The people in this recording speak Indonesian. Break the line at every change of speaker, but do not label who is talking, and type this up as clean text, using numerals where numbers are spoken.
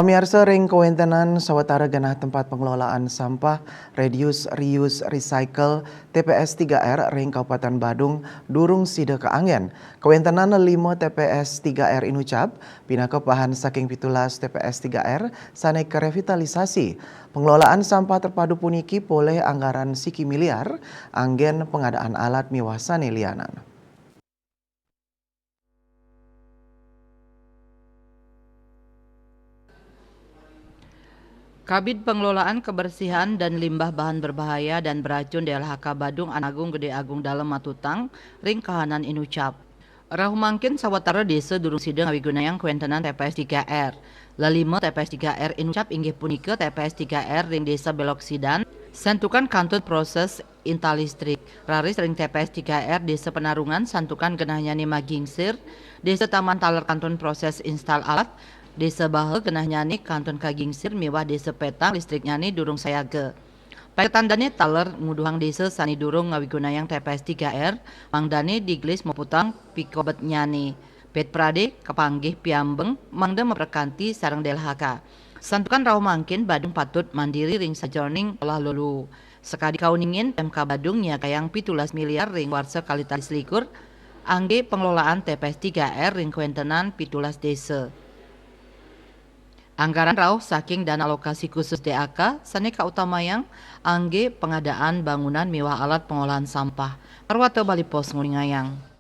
Pamiarsa ring kawentenan sawatara ganah tempat pengelolaan sampah Reduce, Reuse, Recycle TPS 3R ring Kabupaten Badung durung sida ke angin. Kawentenan 5 TPS 3R inucap pina kepahan saking pitulas TPS 3R sane ke revitalisasi. Pengelolaan sampah terpadu puniki boleh anggaran siki miliar anggen pengadaan alat miwah sane lianan.
Kabid Pengelolaan Kebersihan dan Limbah Bahan Berbahaya dan Beracun DLHK Badung Anagung Gede Agung Dalem Matutang ring kahanan inucap. Rahu mangkin sawatara desa durung sidang ngawigunayang kuentenan TPS 3R. Lalima TPS 3R inucap inggih punika TPS 3R ring desa Belok Sidan santukan kantut proses intal listrik. Raris ring TPS 3R desa Penarungan santukan genahnya ni Magingsir, desa Taman Taler kantun proses instal alat, desa Bahel genah nyani kanton Kagingsir mewah desa Petang listrik nyani durung sayaga. Paitandane taler nguduhang desa sani durung ngawigunayang TPS 3R mangdane diglis maputang pikobet nyani. Pet Prade kepanggih piambeng mangda memperkanti sarang DLHK. Santukan raw mangkin Badung patut mandiri ring sajroning olah lulu. Sekadi kauningin MK Badung nya kayang 17 miliar ring warsa kalitas likur angge pengelolaan TPS 3R ring kuentenan 17 desa. Anggaran rauh saking dana alokasi khusus DAK saneka utamayang angge pengadaan bangunan mewah alat pengolahan sampah. Arwata Bali Pos Ngulingayang.